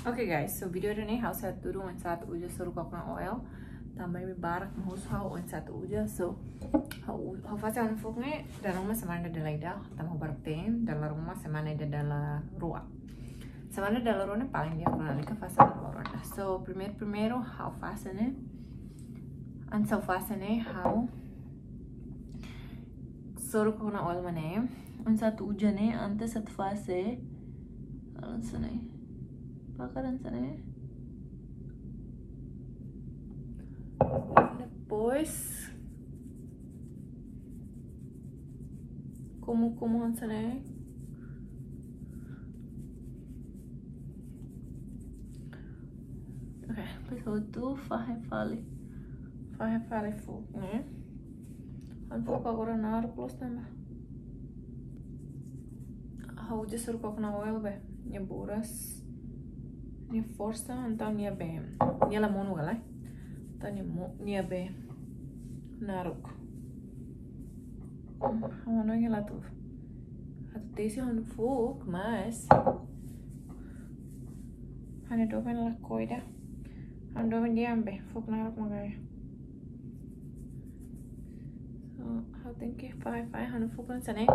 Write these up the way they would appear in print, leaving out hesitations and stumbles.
Oke guys, so video ini how saya turun saat uja suruh coconut oil tambah barak mau how saat uja so how fasa unfuknya dalam rumah semana dalam ida tambah barak tem dalam rumah semana dalam ruang semana dalam ruang paling dia pernah ke fasa dalam ruang so primero how fasa ne and so fasa ne how suruh coconut oil mana saat uja ne antes saat fase sana bakaran sana depois kumuhan sana oke depois tu fale fogo né an fogo agora na hora plus também how de sur coconut oil be nyeburas ni força então nia bem nia la monu galai então nia bem naruk não é lá tu até se on fogo mas hane do ben la coida ando ben diambe fogo naruk magaya how tem que fai hane fogo sana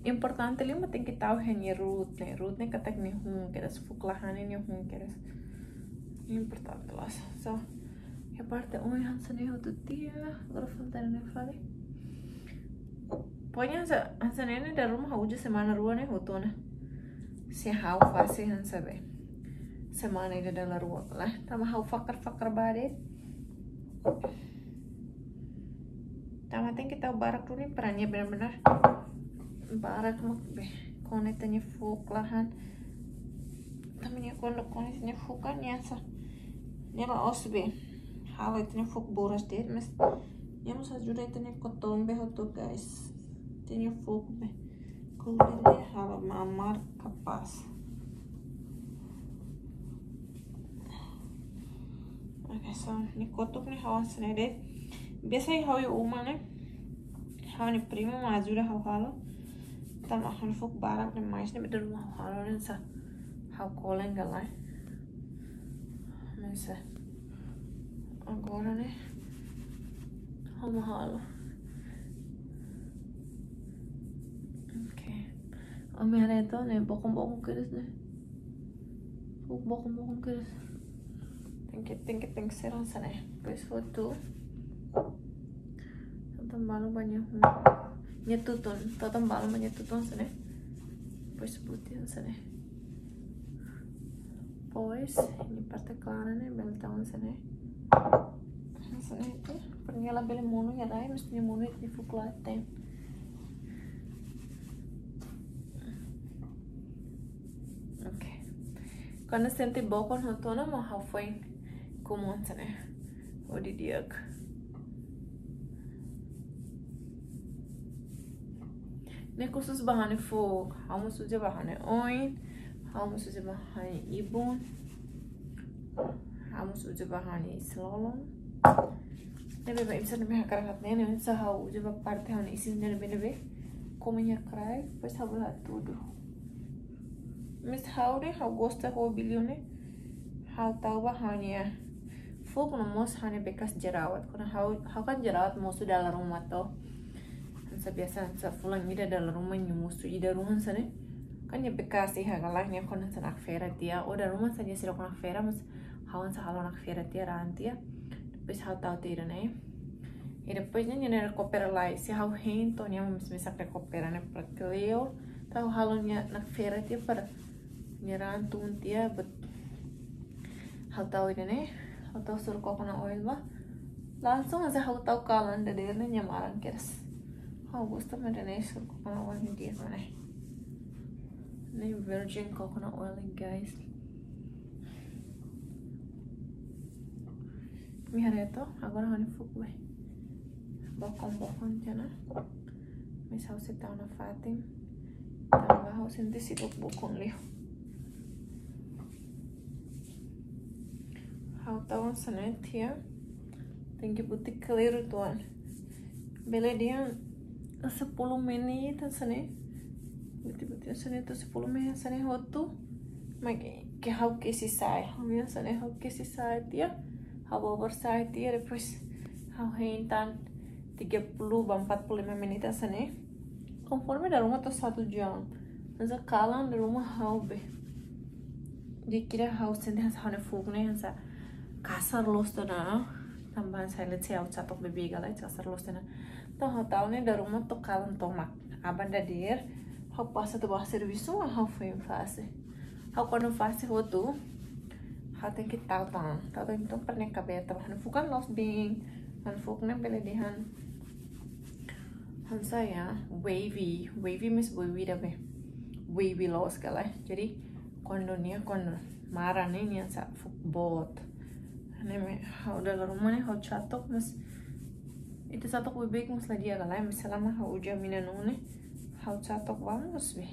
importante lima tem que tahu hanya root ne katak ni hun keras fogo la hane ni hun keras importante lá so a parte onde han sana ho tutia agora falta ne fale Pokoknya hansa ini dari rumah uji semana rua nih hutuna si how fase hansa be semana ini dalam rua lah tama how fakar badet tama tem kita barak dulu nih perannya benar-benar barak mak be konetnya fuk lahan tamanya konetnya fukan ya sa nela osbe how itu fuk boras det mas ya mas ajuda itu nih kotombe hotu guys tinha fogo bem cobrir ela mamar capaz oke so ni kotuk ni hawan senede biasa hawa uma né hawa ni prima majura hawa halo tama hawa fogo barak ni mais ni betul hawa halo ni sa hawa kolen galai mas agora né hawa halo Mira esto, bokong keras nih. Bokong keras. Think serang sana. Pues foto. Tambalo banyak. Nyetuton, tambalo menyetuton sana. Pues putih sana. Pues ini parte clara nih, beltaun sana. Sana itu, pernyalah beli mono ya rai, mestinya mono itu fuklaten. Quando sente bokon hotona mo hafoin kumon sana odi diag ne khusus bahane fog hamu suje bahane oin hamu suje bahane ibun hamu suje bahane slalom ne beba imsa ne me karahat ne sa hau je ba parte hane isin ne be como ia crai pois habla tudo Miss Howdy, how gosta ho bilhões, how tauba hanya, fogo no mos hanya bekas jerawat, karena how kan jerawat mosu dalam rumah to, hansa biasa hansa fulang ida dalam rumah nyumusu ida rumah sana, kan ya bekas sih hagalah nih kon hansa nak fera dia, oh dalam rumah saja sih nak fera mas, how hansa halo nak fera dia rantia, depois how tau tira né, e depois nya nya recupera lá, se how hento nya misa recupera né para Cleo, tau halo nya nak fera dia para nyeran tuntia bet hal tahu ini nih hal tahu suruh coconut oil bah langsung aja hal tahu kalan dari ini nyamaran keras hal gusto mana nih suruh coconut oil ini dia mana ini virgin coconut oil guys mihar itu agora hani fogo bokong jana misal se tahu na fatim tambah hal senti sidok bokong liho how tahu sana dia tem que butik clear tuan bele dia 10 menit sana butik sana itu 10 menit sana hotu Mas que hau que se sai. Hau minha né hau que se sai dia. Hau oversight dia depois hau rentan 30-45 menit né. Conforme da rumah tuh 1 jam. Hansa kalang da rumah hau be. Dikira hau sende hau ne fogo né hansa kasar los na. Tambahan saya lihat saya catok bebe galai kasar los na. Então hau tau né da rumah tuh kalang tomak. Aban da der hau passa tu bawa serviço hau foi fácil. Hau quando fácil rodo hau tem que tal então pernah kabeta han fukan los bing han fuk né beledihan han saya wavy mis wavy da be wavy los galai jadi quando marah nih sa fuk bot ne me hau da rumah nih hau chatok mas itu chatok bebek mas la dia galai misalnya hau uja mina nune hau chatok vamos be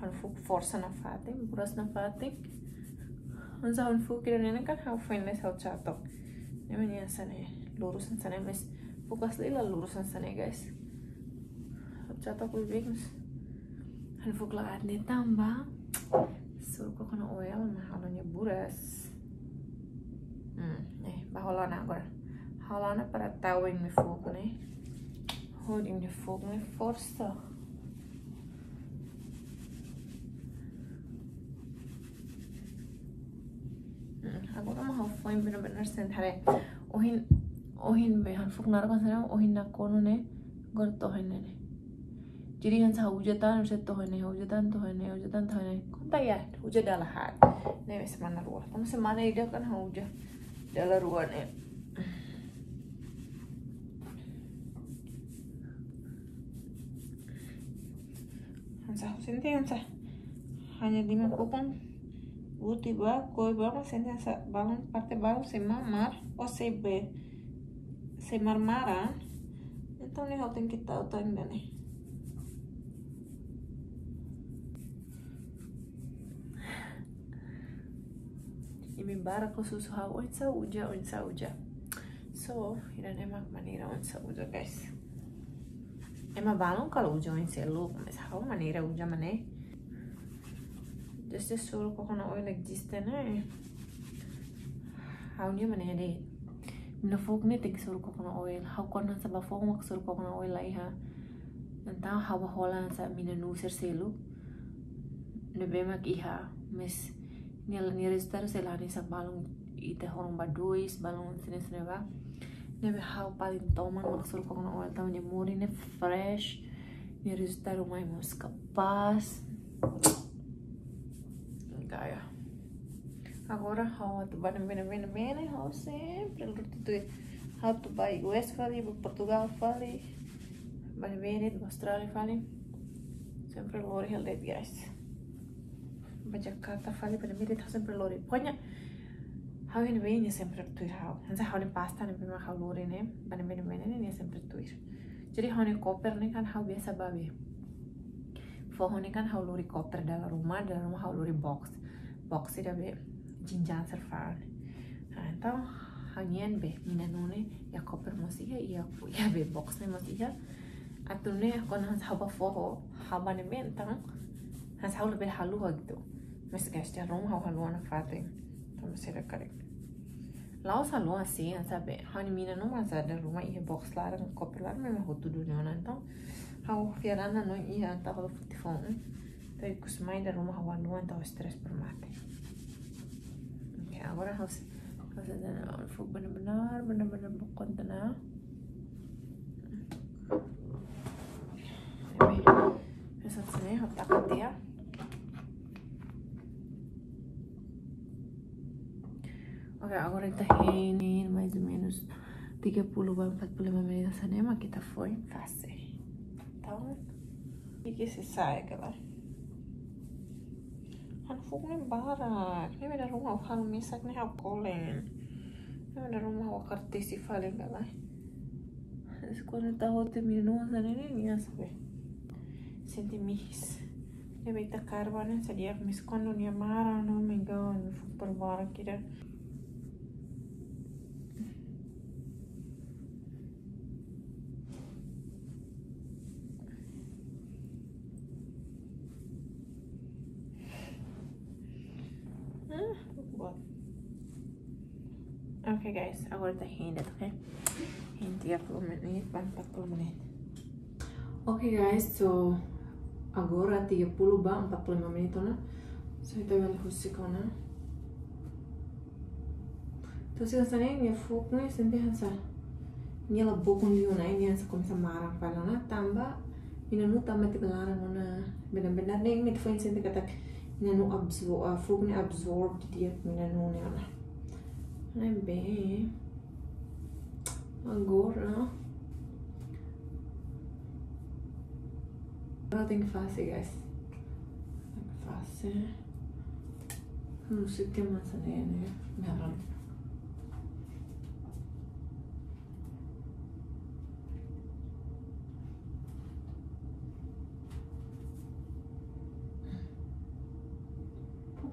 han fuk força na fating buras na fating han sa han fuk kira nene kan hau finnes hau chatok ne me nia sane lurusan sane mes fukas lila lurusan sane guys hau chatok bebek mas han fuk laat ne tambah suruh coconut oil mahalnya buras baholana agora halana para tawin me fogo né holding de fogo né força agora mau foi benar-benar senthare ohin be han fuk nara kan sana ohin na kono ne gor to hene ne jadi han sa hujatan to hene hujatan konta ya huja dala hat ne semana ruah kamu semana ida kan huja dala ruah ne han sa hanya di mangkukon Uti ba, koi ba, sente sa balon parte balon se mamar ou se marmaran. Então né, eu tenho que estar ainda né. E me bara com susu hau onde sauja. So, ira ne mak maneira onde sauja guys. Emang balon kalau uja onde se louco, mas hau maneira uja mané. Desde solo coconut oil existe né hau ni mana de mina fog ne tek solo coconut oil hau konan sa ba fog mak solo coconut oil lai ha entah hau holan sa mina nu ser selo ne be mak iha mes ni restar selani sa balong ite horong ba dois balong sine ba ne be hau paling toman mak solo coconut oil tau ne mori ne fresh ni restar o mai mos capaz Gaya. Agora how to buy bene how sempre how to buy US fali Portugal fali bene Australia fali sempre lori heldet guys Jakarta fali bene sempre lori pokoknya how ini bene sempre tuir how hansa how ni pasta ni bene how lori ne bene ni sempre tuir jadi how ni koper ni kan how biasa babe Pohon kan hau lori koper dalam rumah hau lori box tidak be jinjang servan. Nah, então hanyen be mina nune ya koper masih ya be box ne masih ya. Atune kon hans haba foho haba ne mentang hans hau lebih halu gitu. Mas guys ya rumah hau halu anak fatin. Então será correto. Laos halu assim, sabe? Hani mina numa ada rumah iya box larang koper larang memang hotu dunia então hau fiarana no iya entah kalau futifon tapi kusmai da rumah hau halu entah stress permate. Oke, agora hau fuk benar-benar bukon tanah. Pesat sini hau takat dia. Oke, agora kita ini mais ou menos 30-45 menit cinema kita foi fácil. Então, que se sai aquela. Han fogo nem bara. Nem me dá rumah hal misak nem hal kolen. Nem me dá rumah hal kartesi falen aquela. Quando tá hote minutos nem sabe. Senti mis. Nem me tá carvana sadia mis quando ni mara no me god me fogo por bara kira. Oke guys, aku udah hindat, oke? Ini 30 menit, 40 menit. Oke guys, so agora 30 ba 45 menit na. So ito yung husik ko na. Terus kan sana ini fuk nih senti hansa. Ini lah bukun liu na ini hansa kom sa marang pala na tamba. Inanu tamba ti belarang na benar-benar nih ini tuh senti kata inanu absorb fuk nih absorb dia inanu nih na. Nah be agora tem que fazer guys. Tem que fazer. Não sei o que mais né? Meron.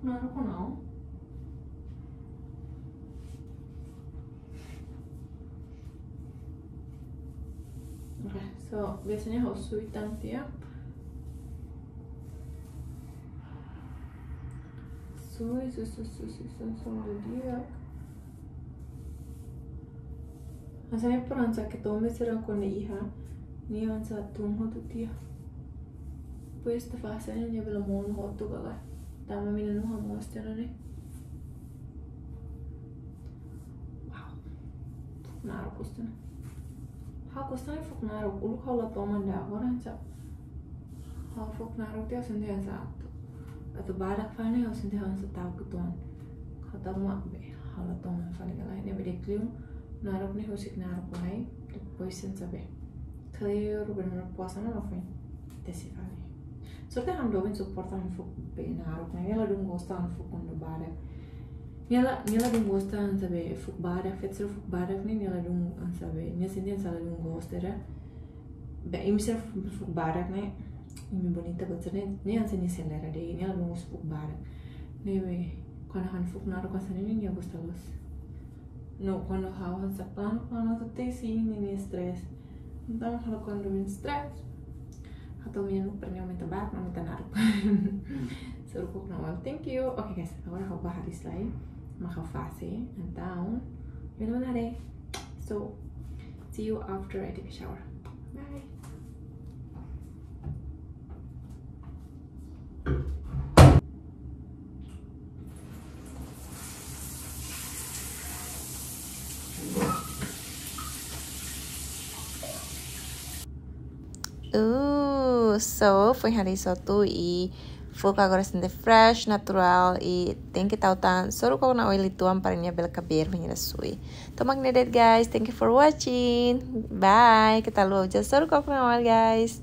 Naruh ko na. Okay, so biasanya harus suitan tiap. Sui dia. Asalnya peran sakit tome será con hija. Ni avanza tum hotu tia. Pues te fase nya bela mon hotu gaga. Tama mina no hamos tena ne. Wow. Naro kustana. Ha kustana fuk naro ulu kala toma da horan sa. Ha fuk naro tia sende sa. Atau badak fane harus nanti harus tahu ketuan kata mak be hal atau mana fane lain ya beda kliu narok nih husik narok lain depois sabe clear benar puasa na lain desi fane sorte ham doben suportan fuk be narok na ela dung gostan fuk kondo badak nela dung gostan sabe fuk badak fetser fuk badak nih nela dung sabe nya sendiri salah dung gostera be imisar fuk badak nih ini bonita betul nih anse ni selera deh ini lalu fuk badak nih quando han fuk naro kan sana ini ya gustos no quando hawan sa plano tuh teh sih ini stress então quando me stress atau minum pernah minta badak minta naro suruh fuk nawal thank you oke guys agora vou barrar isso aí maka fase então minum nare so see you after I take a shower bye. So foi hari sotu e foca agora sendo fresh, natural e tem que estar tan soro ko na oil ituan para niya bela kabir menira sui. Tomag nedet guys, thank you for watching. Bye. Kita lu aja soro ko na oil guys.